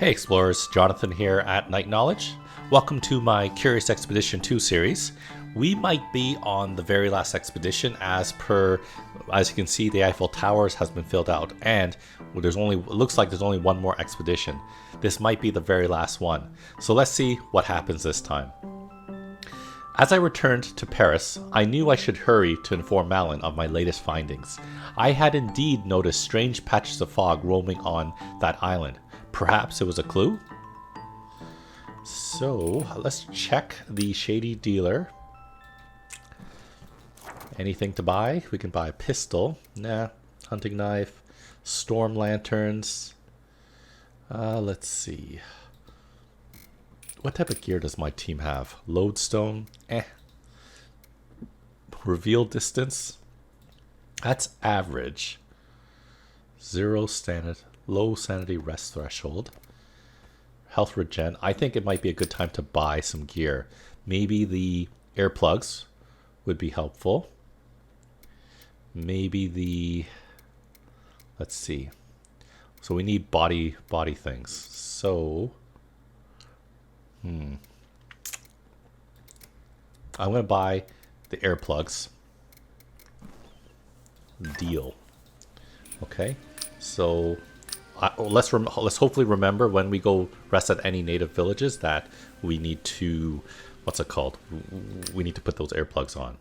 Hey explorers, Jonathan here at Night Knowledge. Welcome to my Curious Expedition 2 series. We might be on the very last expedition as you can see, the Eiffel Towers has been filled out and it looks like there's only one more expedition. This might be the very last one. So let's see what happens this time. As I returned to Paris, I knew I should hurry to inform Malin of my latest findings. I had indeed noticed strange patches of fog roaming on that island. Perhaps it was a clue? So, let's check the shady dealer. Anything to buy? We can buy a pistol. Nah. Hunting knife. Storm lanterns. Let's see. What type of gear does my team have? Lodestone? Reveal distance? That's average. Low sanity rest threshold. Health regen. I think it might be a good time to buy some gear. Maybe the earplugs would be helpful. Maybe let's see. So we need body things. So I'm gonna buy the earplugs. Deal. Okay. So let's hopefully remember when we go rest at any native villages that we need to, we need to put those earplugs on.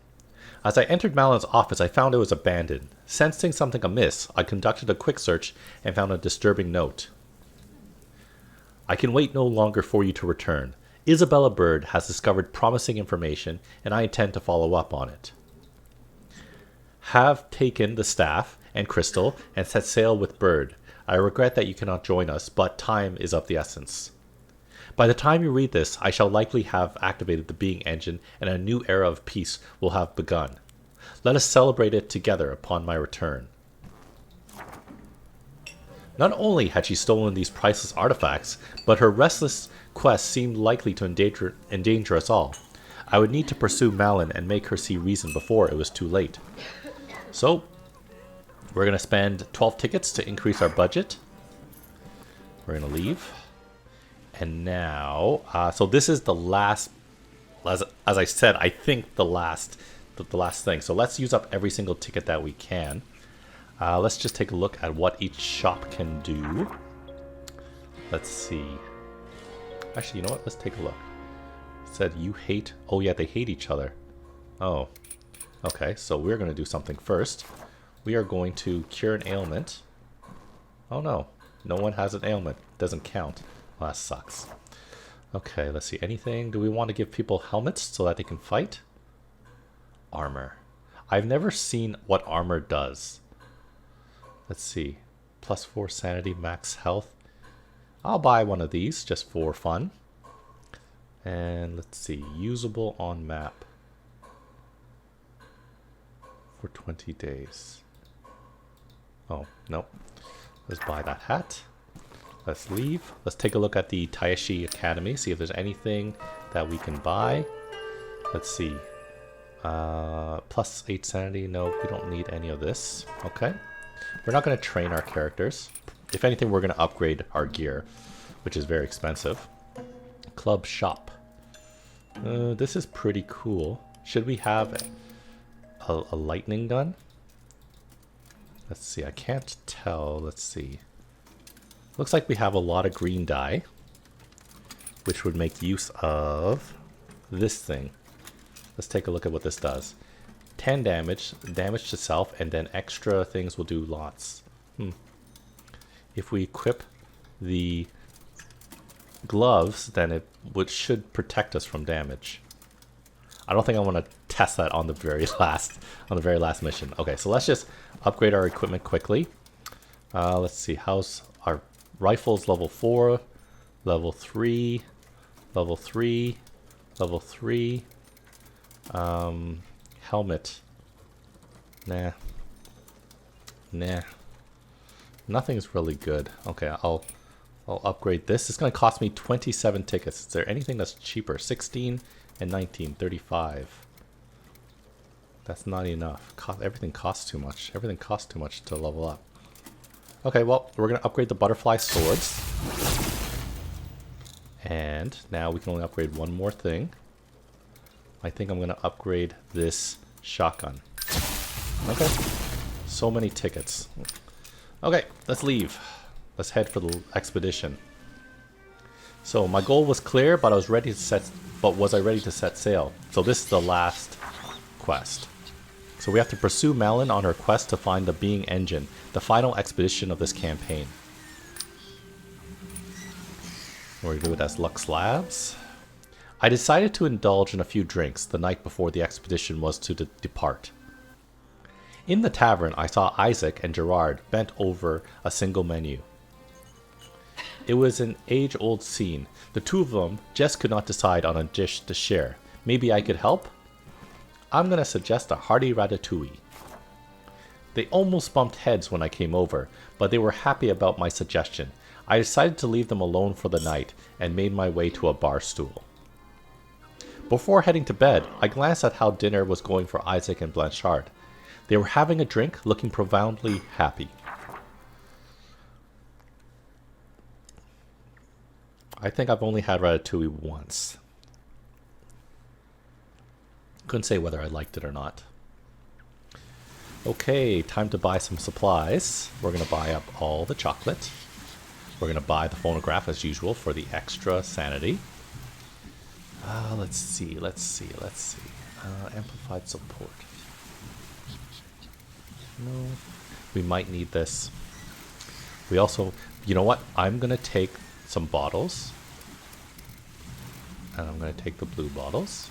As I entered Malin's office, I found it was abandoned. Sensing something amiss, I conducted a quick search and found a disturbing note. I can wait no longer for you to return. Isabella Bird has discovered promising information and I intend to follow up on it. Have taken the staff and crystal and set sail with Bird. I regret that you cannot join us, but time is of the essence. By the time you read this, I shall likely have activated the being engine and a new era of peace will have begun. Let us celebrate it together upon my return. Not only had she stolen these priceless artifacts, but her restless quest seemed likely to endanger us all. I would need to pursue Malin and make her see reason before it was too late. So, we're going to spend 12 tickets to increase our budget. We're going to leave. And now, so this is the last, as I said, I think the last thing. So let's use up every single ticket that we can. Let's just take a look at what each shop can do. Let's see. Actually, you know what? Let's take a look. It said you hate, oh yeah, they hate each other. Oh, okay. So we're going to do something first. We are going to cure an ailment. Oh no, no one has an ailment. Doesn't count. Well, that sucks. Okay, let's see. Anything? Do we want to give people helmets so that they can fight? Armor. I've never seen what armor does. Let's see. +4 sanity, max health. I'll buy one of these just for fun. And let's see. Usable on map. For 20 days. Oh, nope. Let's buy that hat. Let's leave. Let's take a look at the Taishi Academy, see if there's anything that we can buy. Let's see. +8 sanity. No, we don't need any of this. Okay. We're not going to train our characters. If anything, we're going to upgrade our gear, which is very expensive. Club shop. This is pretty cool. Should we have a lightning gun? Let's see, I can't tell. Let's see. Looks like we have a lot of green dye, which would make use of this thing. Let's take a look at what this does. 10 damage to self, and then extra things will do lots. If we equip the gloves, then it should protect us from damage. I don't think I want to test that on the very last mission. Okay, so let's just upgrade our equipment quickly. Let's see, how's our rifles? Level 4, level 3, level 3, level 3. Helmet. Nah. Nothing's really good. Okay, I'll upgrade this. It's going to cost me 27 tickets. Is there anything that's cheaper? 16 and 19, 35. That's not enough. Everything costs too much. Everything costs too much to level up. Okay, well, we're going to upgrade the butterfly swords. And now we can only upgrade one more thing. I think I'm going to upgrade this shotgun. Okay. So many tickets. Okay, let's leave. Let's head for the expedition. So my goal was clear, but was I ready to set sail? So this is the last quest. So we have to pursue Malin on her quest to find the being engine, the final expedition of this campaign. We're going to do it as Lux Labs. I decided to indulge in a few drinks the night before the expedition was to depart. In the tavern, I saw Isaac and Gerard bent over a single menu. It was an age-old scene. The two of them just could not decide on a dish to share. Maybe I could help? I'm going to suggest a hearty ratatouille. They almost bumped heads when I came over, but they were happy about my suggestion. I decided to leave them alone for the night and made my way to a bar stool. Before heading to bed, I glanced at how dinner was going for Isaac and Blanchard. They were having a drink, looking profoundly happy. I think I've only had ratatouille once. Couldn't say whether I liked it or not. Okay, time to buy some supplies. We're going to buy up all the chocolate. We're going to buy the phonograph as usual for the extra sanity. Let's see. Amplified support. No. We might need this. We also, you know what? I'm going to take some bottles. And I'm going to take the blue bottles.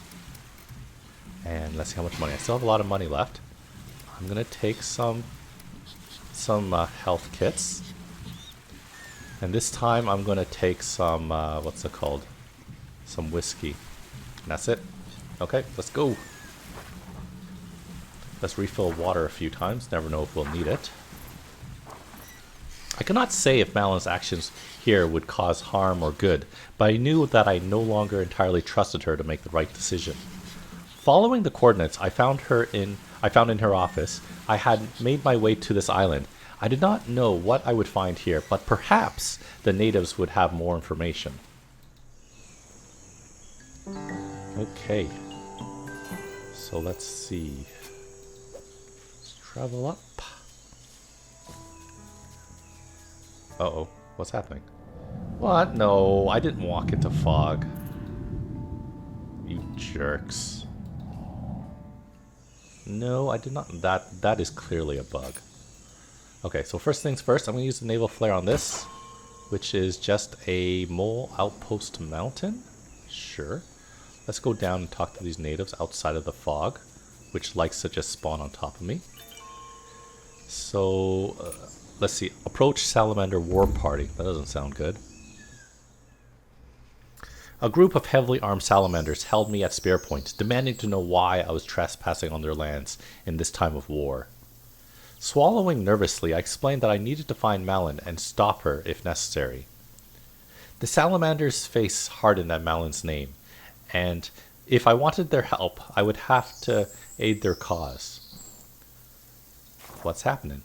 And let's see how much money. I still have a lot of money left. I'm going to take some health kits. And this time I'm going to take some, what's it called? Some whiskey. And that's it. Okay, let's go. Let's refill water a few times. Never know if we'll need it. I cannot say if Malin's actions here would cause harm or good, but I knew that I no longer entirely trusted her to make the right decision. Following the coordinates I found in her office, I had made my way to this island. I did not know what I would find here, but perhaps the natives would have more information. Okay. So let's see. Let's travel up. Uh-oh. What's happening? What? No, I didn't walk into fog. You jerks. No, I did not. That is clearly a bug. Okay, so first things first, I'm going to use the naval flare on this, which is just a mole outpost mountain. Sure. Let's go down and talk to these natives outside of the fog, which likes to just spawn on top of me. So, let's see. Approach Salamander War Party. That doesn't sound good. A group of heavily armed salamanders held me at spear point, demanding to know why I was trespassing on their lands in this time of war. Swallowing nervously, I explained that I needed to find Malin and stop her if necessary. The salamander's face hardened at Malin's name, and if I wanted their help, I would have to aid their cause. What's happening?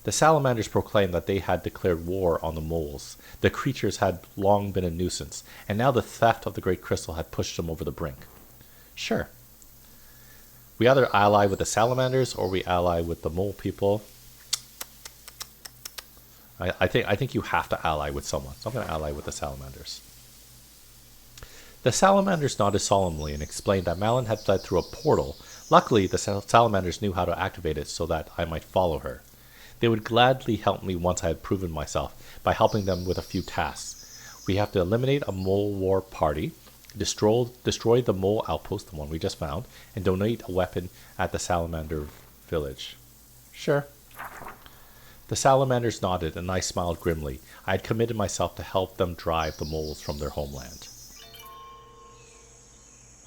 The salamanders proclaimed that they had declared war on the moles. The creatures had long been a nuisance, and now the theft of the Great Crystal had pushed them over the brink. Sure. We either ally with the salamanders or we ally with the mole people. I think you have to ally with someone, so I'm going to ally with the salamanders. The salamanders nodded solemnly and explained that Malin had fled through a portal. Luckily, the salamanders knew how to activate it so that I might follow her. They would gladly help me once I had proven myself by helping them with a few tasks. We have to eliminate a mole war party, destroy the mole outpost, the one we just found, and donate a weapon at the salamander village. Sure. The salamanders nodded and I smiled grimly. I had committed myself to help them drive the moles from their homeland.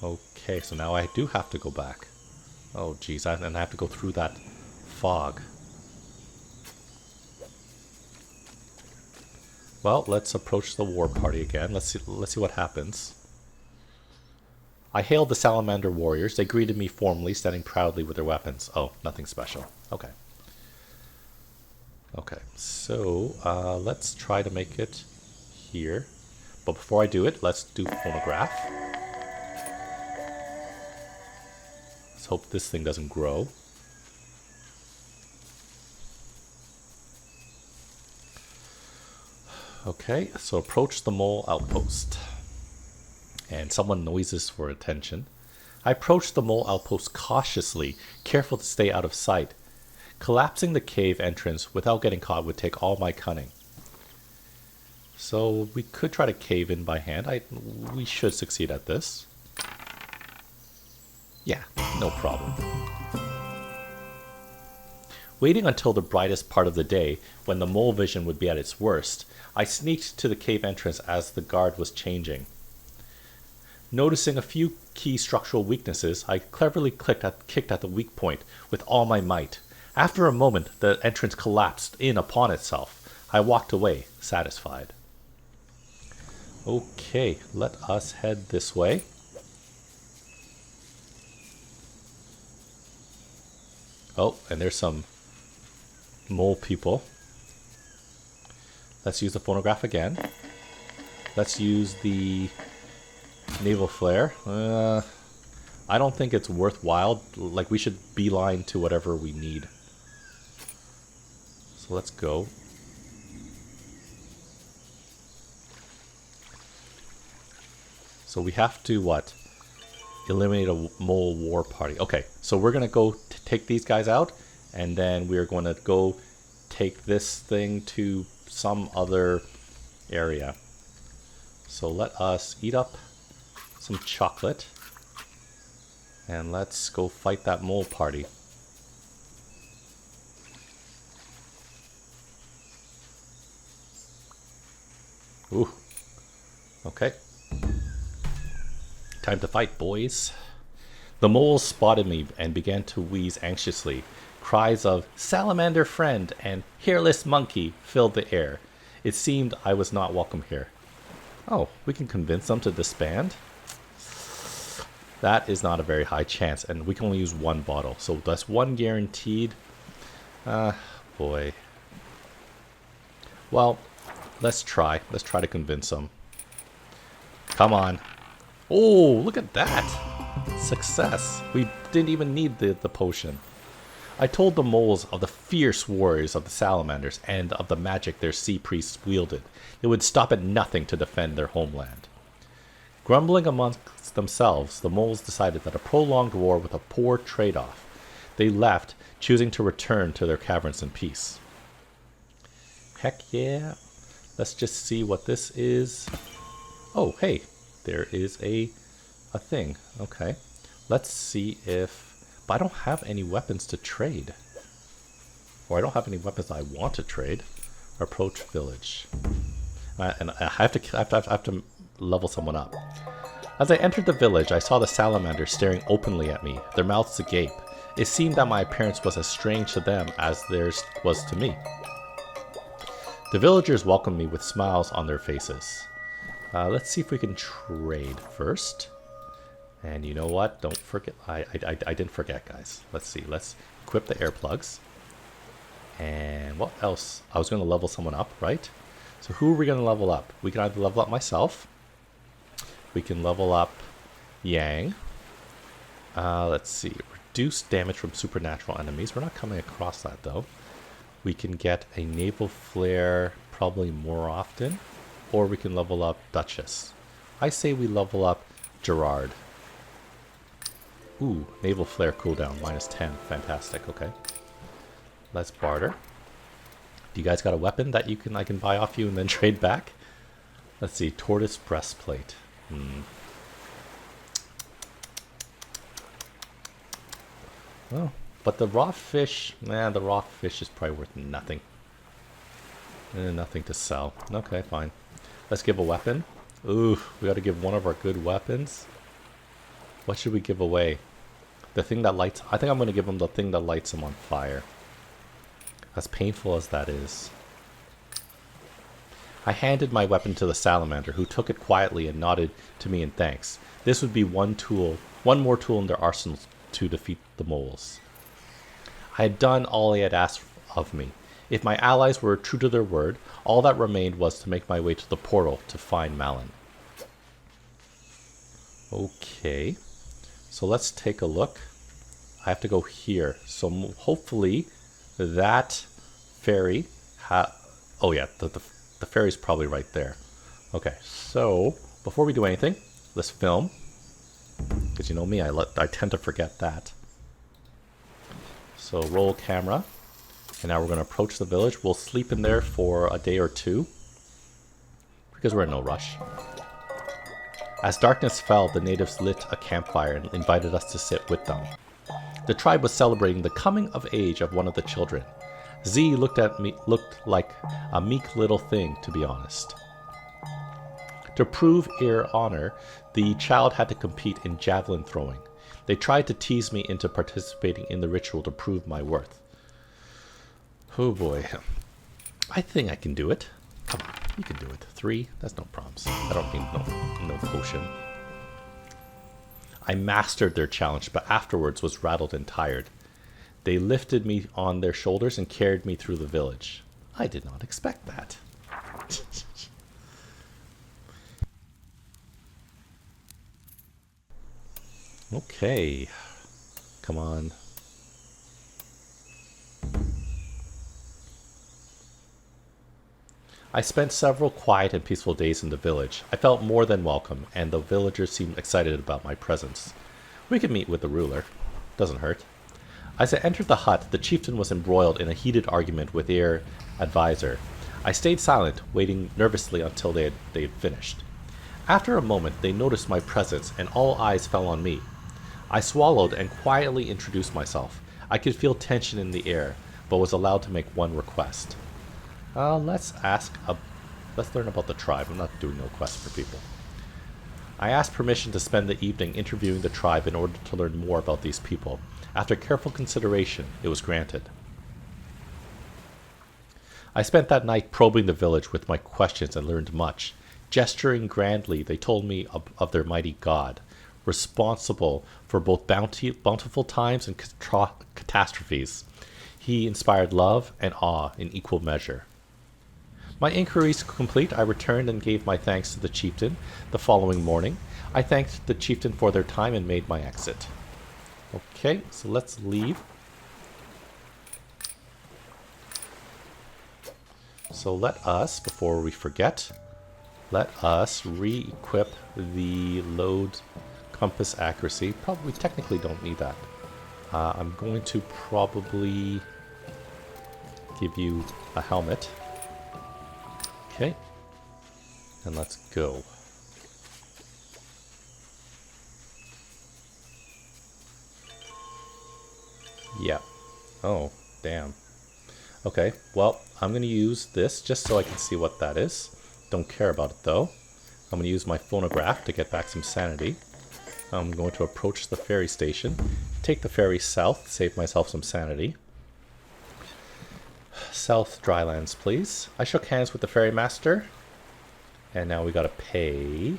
Okay, so now I do have to go back. Oh geez, and I have to go through that fog. Well, let's approach the war party again. Let's see what happens. I hailed the salamander warriors. They greeted me formally, standing proudly with their weapons. Oh, nothing special. Okay. Okay, so let's try to make it here. But before I do it, let's do phonograph. Let's hope this thing doesn't grow. Okay, so approach the mole outpost. And someone noises for attention. I approach the mole outpost cautiously, careful to stay out of sight. Collapsing the cave entrance without getting caught would take all my cunning. So we could try to cave in by hand. We should succeed at this. Yeah, no problem. Waiting until the brightest part of the day, when the mole vision would be at its worst, I sneaked to the cave entrance as the guard was changing. Noticing a few key structural weaknesses, I cleverly kicked at the weak point with all my might. After a moment, the entrance collapsed in upon itself. I walked away, satisfied. Okay, let us head this way. Oh, and there's some mole people. Let's use the phonograph again. Let's use the naval flare. I don't think it's worthwhile. Like, we should beeline to whatever we need. So let's go. So we have to what? Eliminate a mole war party. Okay, so we're gonna go take these guys out, and then we're going to go take this thing to some other area. So let us eat up some chocolate, and let's go fight that mole party. Ooh. Okay. Time to fight, boys. The moles spotted me and began to wheeze anxiously. Cries of "Salamander friend" and "Hairless monkey" filled the air. It seemed I was not welcome here. Oh, we can convince them to disband? That is not a very high chance, and we can only use one bottle, so that's one guaranteed. Boy. Well, let's try. Let's try to convince them. Come on. Oh, look at that! Success! We didn't even need the potion. I told the moles of the fierce warriors of the salamanders and of the magic their sea priests wielded. They would stop at nothing to defend their homeland. Grumbling amongst themselves, the moles decided that a prolonged war was a poor trade-off. They left, choosing to return to their caverns in peace. Heck yeah! Let's just see what this is. Oh, hey! There is a thing. Okay. Let's see if... But I don't have any weapons to trade. Or I don't have any weapons I want to trade. Approach village. And I have to level someone up. As I entered the village, I saw the salamanders staring openly at me, their mouths agape. It seemed that my appearance was as strange to them as theirs was to me. The villagers welcomed me with smiles on their faces. Let's see if we can trade first. And you know what? Don't forget. I didn't forget, guys. Let's see. Let's equip the air plugs. And what else? I was going to level someone up, right? So who are we going to level up? We can either level up myself. We can level up Yang. Let's see. Reduce damage from supernatural enemies. We're not coming across that, though. We can get a naval flare probably more often. Or we can level up Duchess. I say we level up Gerard. Ooh, naval flare cooldown, -10. Fantastic, okay. Let's barter. Do you guys got a weapon that I can buy off you and then trade back? Let's see, tortoise breastplate. Oh, but the raw fish, the raw fish is probably worth nothing. Nothing to sell. Okay, fine. Let's give a weapon. Ooh, we got to give one of our good weapons. What should we give away? The thing that lights... I think I'm going to give him the thing that lights him on fire. As painful as that is. I handed my weapon to the salamander, who took it quietly and nodded to me in thanks. This would be one more tool in their arsenal to defeat the moles. I had done all they had asked of me. If my allies were true to their word, all that remained was to make my way to the portal to find Malin. Okay, so let's take a look. I have to go here. So hopefully that ferry oh yeah, the ferry's probably right there. Okay, so before we do anything, let's film. Because you know me, I tend to forget that. So roll camera. And now we're going to approach the village. We'll sleep in there for a day or two. Because we're in no rush. As darkness fell, the natives lit a campfire and invited us to sit with them. The tribe was celebrating the coming of age of one of the children. Z looked like a meek little thing, to be honest. To prove her honor, the child had to compete in javelin throwing. They tried to tease me into participating in the ritual to prove my worth. Oh boy. I think I can do it. Come on, you can do it. 3, that's no problems. I don't need no potion. I mastered their challenge, but afterwards was rattled and tired. They lifted me on their shoulders and carried me through the village. I did not expect that. Okay. Come on. I spent several quiet and peaceful days in the village. I felt more than welcome, and the villagers seemed excited about my presence. We could meet with the ruler. Doesn't hurt. As I entered the hut, the chieftain was embroiled in a heated argument with their advisor. I stayed silent, waiting nervously until they had finished. After a moment, they noticed my presence, and all eyes fell on me. I swallowed and quietly introduced myself. I could feel tension in the air, but was allowed to make one request. Let's learn about the tribe. I'm not doing no quests for people. I asked permission to spend the evening interviewing the tribe in order to learn more about these people. After careful consideration, it was granted. I spent that night probing the village with my questions and learned much. Gesturing grandly, they told me of their mighty god, responsible for both bountiful times and catastrophes. He inspired love and awe in equal measure. My inquiries complete, I returned and gave my thanks to the chieftain. The following morning, I thanked the chieftain for their time and made my exit. Okay, so let's leave. So let us, before we forget, let us re-equip the load compass accuracy. Probably technically don't need that. I'm going to probably give you a helmet. Okay, and let's go. Yeah. Oh, damn. Okay, well, I'm going to use this just so I can see what that is. Don't care about it, though. I'm going to use my phonograph to get back some sanity. I'm going to approach the ferry station, take the ferry south, save myself some sanity. South Drylands, please. I shook hands with the ferry master. And now we gotta pay.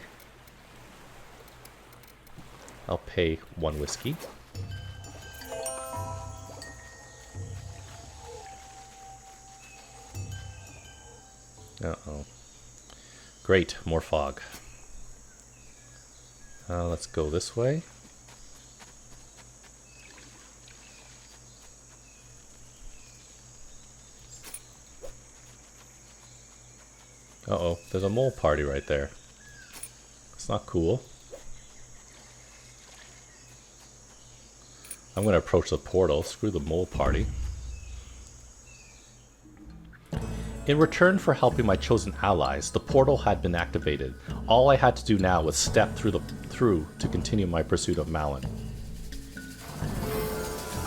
I'll pay 1 whiskey. Uh-oh. Great, more fog. Let's go this way. Uh-oh, there's a mole party right there. It's not cool. I'm going to approach the portal. Screw the mole party. In return for helping my chosen allies, the portal had been activated. All I had to do now was step through to continue my pursuit of Malin.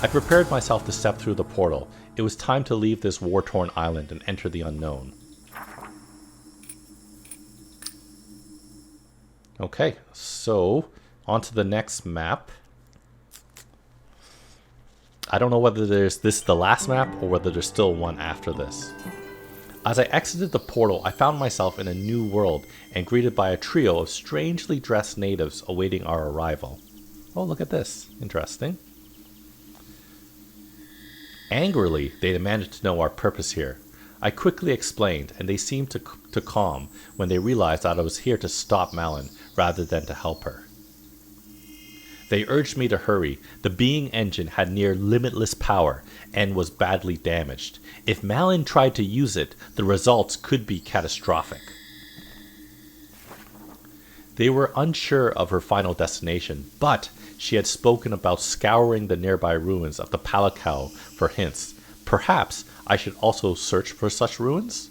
I prepared myself to step through the portal. It was time to leave this war-torn island and enter the unknown. Okay, so on to the next map. I don't know whether this is the last map or whether there's still one after this. As I exited the portal, I found myself in a new world and greeted by a trio of strangely dressed natives awaiting our arrival. Oh, look at this. Interesting. Angrily, they demanded to know our purpose here. I quickly explained, and they seemed to calm when they realized that I was here to stop Malin rather than to help her. They urged me to hurry. The being engine had near limitless power and was badly damaged. If Malin tried to use it, the results could be catastrophic. They were unsure of her final destination, but she had spoken about scouring the nearby ruins of the Palikau for hints. Perhaps I should also search for such ruins?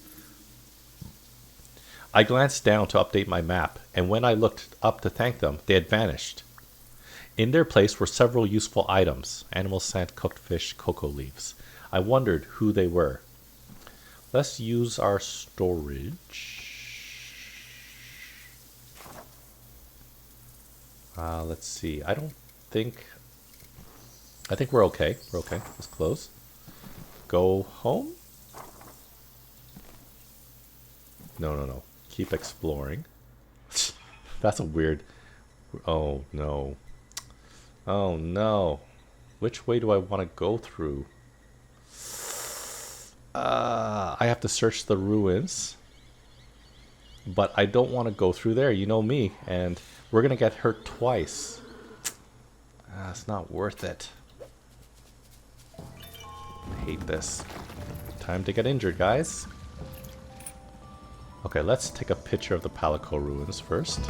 I glanced down to update my map, and when I looked up to thank them, they had vanished. In their place were several useful items: animal scent, cooked fish, cocoa leaves. I wondered who they were. Let's use our storage. Let's see. I think we're okay. We're okay. Let's close. Go home? No. Keep exploring. That's a weird... Oh, no. Oh, no. Which way do I want to go through? I have to search the ruins. But I don't want to go through there. You know me. And we're going to get hurt twice. It's not worth it. I hate this. Time to get injured, guys. Okay, let's take a picture of the Palikau ruins first.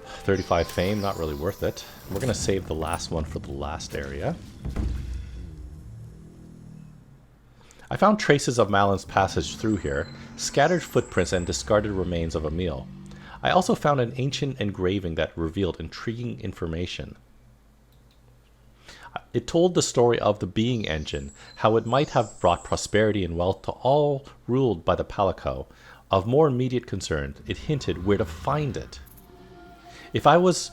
35 fame, not really worth it. We're going to save the last one for the last area. I found traces of Malin's passage through here, scattered footprints and discarded remains of a meal. I also found an ancient engraving that revealed intriguing information. It told the story of the being engine, how it might have brought prosperity and wealth to all ruled by the Palikau. Of more immediate concern, it hinted where to find it. If I was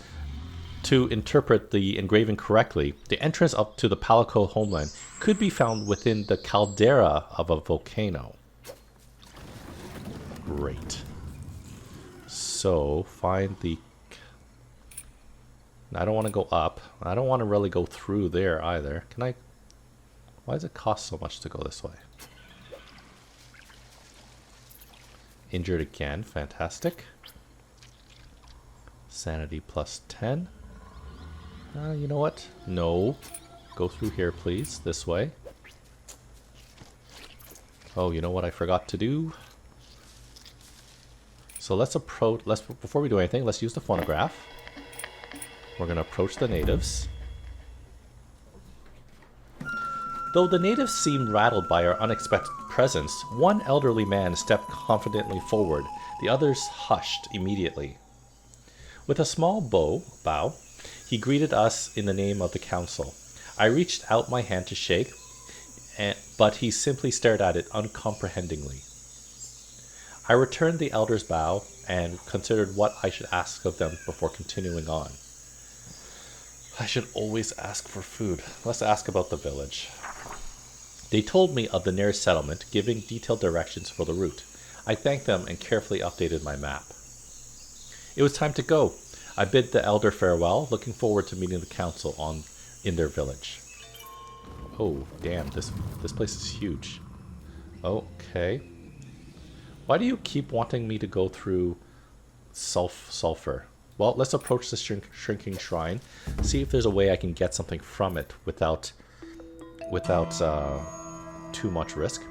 to interpret the engraving correctly, the entrance up to the Palikau homeland could be found within the caldera of a volcano. Great. So, find the... I don't want to go up. I don't want to really go through there either. Can I... Why does it cost so much to go this way? Injured again. Fantastic. Sanity plus 10. You know what? No. Go through here, please. This way. Oh, you know what I forgot to do? So let's approach... Before we do anything, let's use the phonograph. We're going to approach the natives. Though the natives seemed rattled by our unexpected presence, one elderly man stepped confidently forward. The others hushed immediately. With a small bow, he greeted us in the name of the council. I reached out my hand to shake, but he simply stared at it uncomprehendingly. I returned the elder's bow and considered what I should ask of them before continuing on. I should always ask for food. Let's ask about the village. They told me of the nearest settlement, giving detailed directions for the route. I thanked them and carefully updated my map. It was time to go. I bid the elder farewell, looking forward to meeting the council in their village. Oh, damn, this place is huge. Okay. Why do you keep wanting me to go through sulfur? Well, let's approach the shrinking shrine, see if there's a way I can get something from it without too much risk.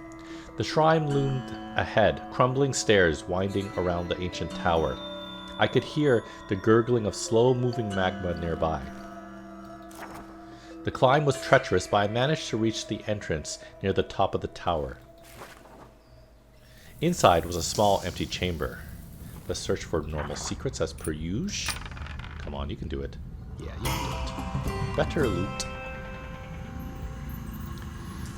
The shrine loomed ahead, crumbling stairs winding around the ancient tower. I could hear the gurgling of slow-moving magma nearby. The climb was treacherous, but I managed to reach the entrance near the top of the tower. Inside was a small empty chamber. Let's search for normal secrets as per usual. Come on, you can do it. Yeah, you can do it. Better loot.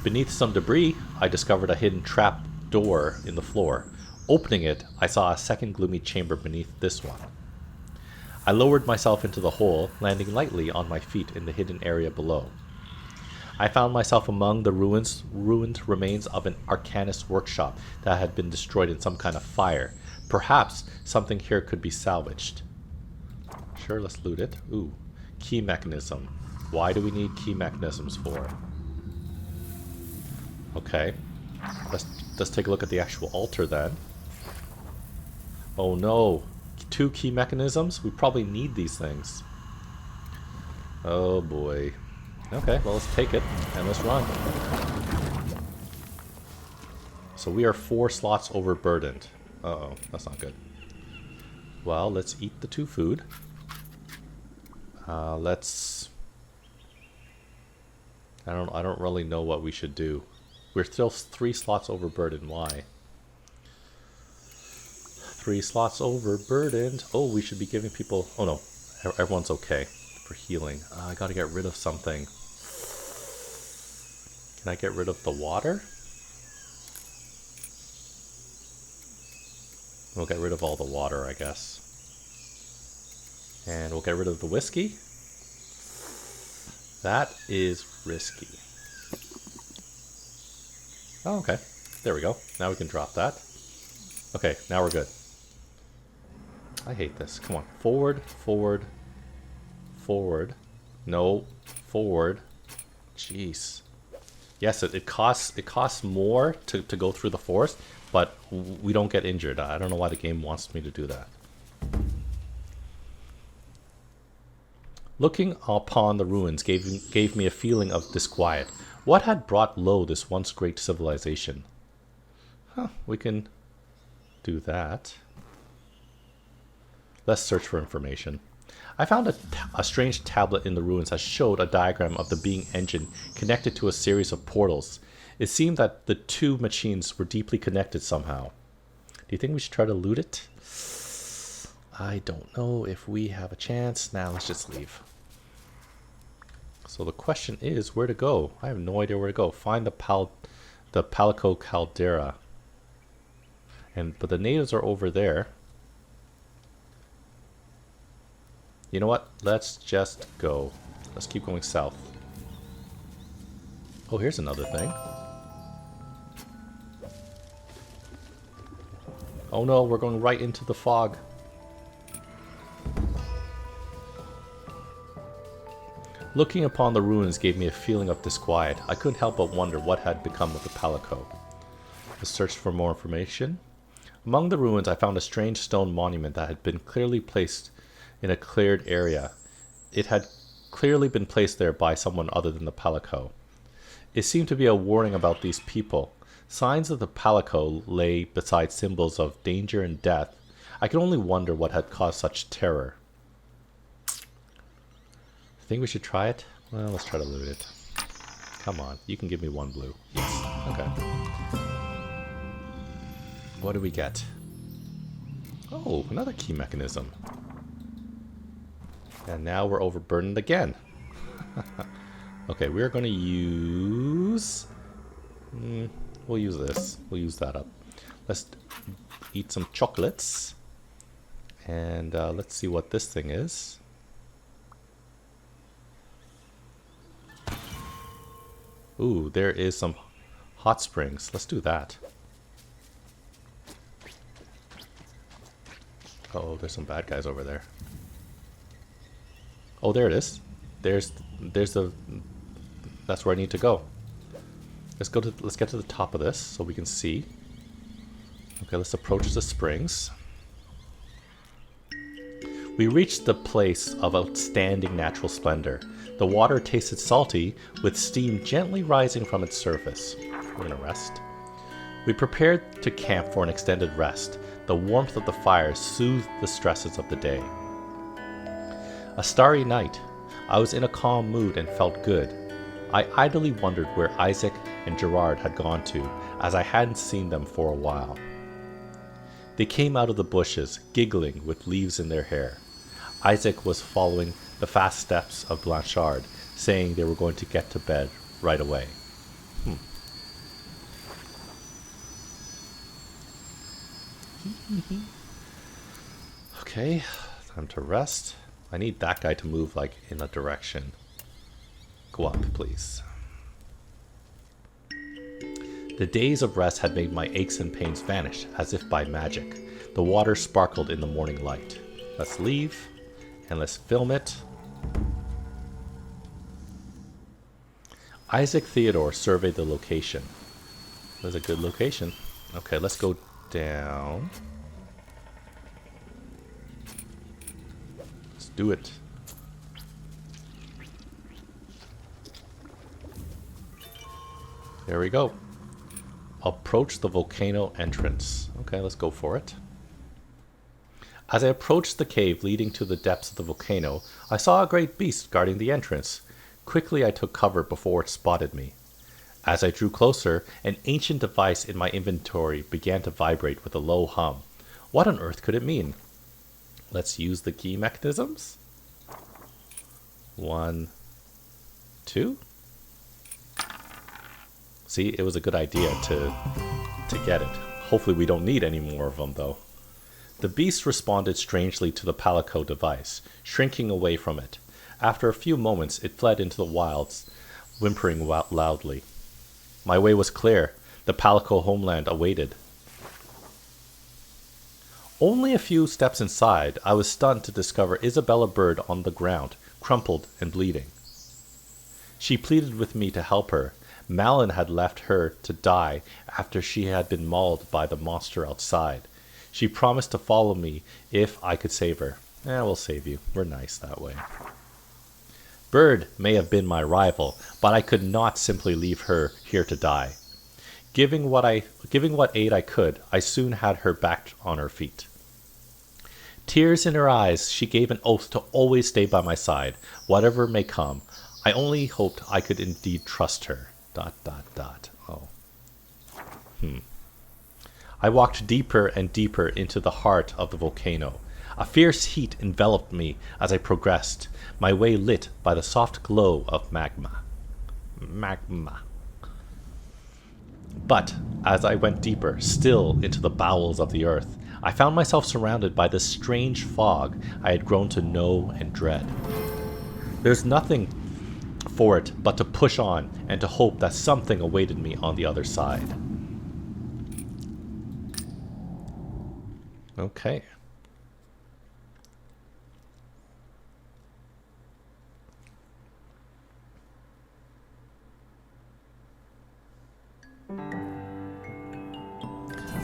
Beneath some debris, I discovered a hidden trap door in the floor. Opening it, I saw a second gloomy chamber beneath this one. I lowered myself into the hole, landing lightly on my feet in the hidden area below. I found myself among the ruined remains of an arcanist workshop that had been destroyed in some kind of fire. Perhaps something here could be salvaged. Sure, let's loot it. Ooh, key mechanism. Why do we need key mechanisms for? Okay. Let's take a look at the actual altar then. Oh no. 2 key mechanisms? We probably need these things. Oh boy. Okay, well let's take it and let's run. So we are 4 slots overburdened. Uh-oh, that's not good. Well, let's eat the 2 food. Let's... I don't really know what we should do. We're still 3 slots overburdened. Why? 3 slots overburdened. Oh, we should be giving people... Oh no, everyone's okay for healing. I gotta get rid of something. Can I get rid of the water? We'll get rid of all the water, I guess. And we'll get rid of the whiskey. That is risky. Oh, okay. There we go. Now we can drop that. Okay, now we're good. I hate this. Come on. Forward, forward, forward. No, forward. Jeez. Yes, it costs more to go through the forest, but we don't get injured. I don't know why the game wants me to do that. Looking upon the ruins gave me a feeling of disquiet. What had brought low this once great civilization? Huh, we can do that. Let's search for information. I found a strange tablet in the ruins that showed a diagram of the being engine connected to a series of portals. It seemed that the 2 machines were deeply connected somehow. Do you think we should try to loot it? I don't know if we have a chance. Now let's just leave. So the question is where to go. I have no idea where to go. Find the Palico Caldera. But the natives are over there. You know what? Let's just go. Let's keep going south. Oh, here's another thing. Oh no, we're going right into the fog. Looking upon the ruins gave me a feeling of disquiet. I couldn't help but wonder what had become of the Palico. I searched for more information. Among the ruins I found a strange stone monument that had been clearly placed in a cleared area. It had clearly been placed there by someone other than the Palico. It seemed to be a warning about these people. Signs of the Palico lay beside symbols of danger and death. I could only wonder what had caused such terror. Think we should try it? Well, let's try to loot it. Come on, you can give me 1 blue. Yes, okay. What do we get? Oh, another key mechanism. And now we're overburdened again. Okay, we're going to use... we'll use this. We'll use that up. Let's eat some chocolates. And let's see what this thing is. Ooh, there is some hot springs. Let's do that. Oh, there's some bad guys over there. Oh, there it is. There's the... That's where I need to go. Let's get to the top of this so we can see. Okay, let's approach the springs. We reached the place of outstanding natural splendor. The water tasted salty, with steam gently rising from its surface. We're gonna rest. We prepared to camp for an extended rest. The warmth of the fire soothed the stresses of the day. A starry night. I was in a calm mood and felt good. I idly wondered where Isaac and Gerard had gone to, as I hadn't seen them for a while. They came out of the bushes, giggling with leaves in their hair. Isaac was following the fast steps of Blanchard, saying they were going to get to bed right away. Okay, time to rest. I need that guy to move like in a direction. Go up, please. The days of rest had made my aches and pains vanish, as if by magic. The water sparkled in the morning light. Let's leave, and let's film it. Isaac Theodore surveyed the location. That's a good location. Okay, let's go down. Let's do it. There we go. Approach the volcano entrance. Okay, let's go for it. As I approached the cave leading to the depths of the volcano, I saw a great beast guarding the entrance. Quickly I took cover before it spotted me. As I drew closer, an ancient device in my inventory began to vibrate with a low hum. What on earth could it mean? Let's use the key mechanisms. 1, 2. See, it was a good idea to get it. Hopefully we don't need any more of them, though. The beast responded strangely to the Palico device, shrinking away from it. After a few moments, it fled into the wilds, whimpering loudly. My way was clear. The Palico homeland awaited. Only a few steps inside, I was stunned to discover Isabella Bird on the ground, crumpled and bleeding. She pleaded with me to help her. Malin had left her to die after she had been mauled by the monster outside. She promised to follow me if I could save her. We'll save you. We're nice that way. Bird may have been my rival, but I could not simply leave her here to die. Giving what aid I could, I soon had her back on her feet. Tears in her eyes, she gave an oath to always stay by my side, whatever may come. I only hoped I could indeed trust her. ... Oh. I walked deeper and deeper into the heart of the volcano. A fierce heat enveloped me as I progressed, my way lit by the soft glow of magma. But as I went deeper, still into the bowels of the earth, I found myself surrounded by this strange fog I had grown to know and dread. There's nothing for it but to push on and to hope that something awaited me on the other side. Okay.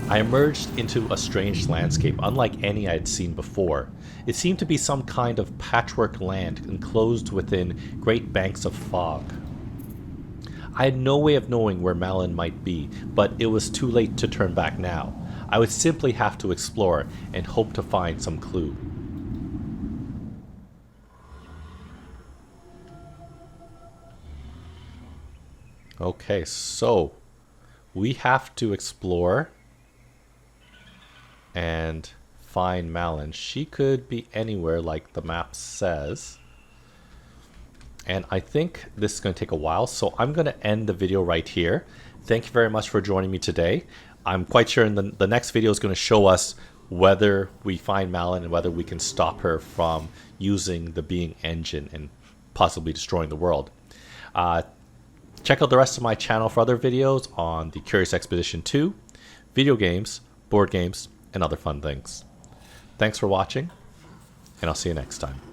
I emerged into a strange landscape unlike any I had seen before. It seemed to be some kind of patchwork land enclosed within great banks of fog. I had no way of knowing where Malin might be, but it was too late to turn back now. I would simply have to explore and hope to find some clue. Okay, so we have to explore and find Malin. She could be anywhere like the map says. And I think this is going to take a while, so I'm going to end the video right here. Thank you very much for joining me today. I'm quite sure in the next video is going to show us whether we find Malin and whether we can stop her from using the being engine and possibly destroying the world. Check out the rest of my channel for other videos on the Curious Expedition 2, video games, board games, and other fun things. Thanks for watching, and I'll see you next time.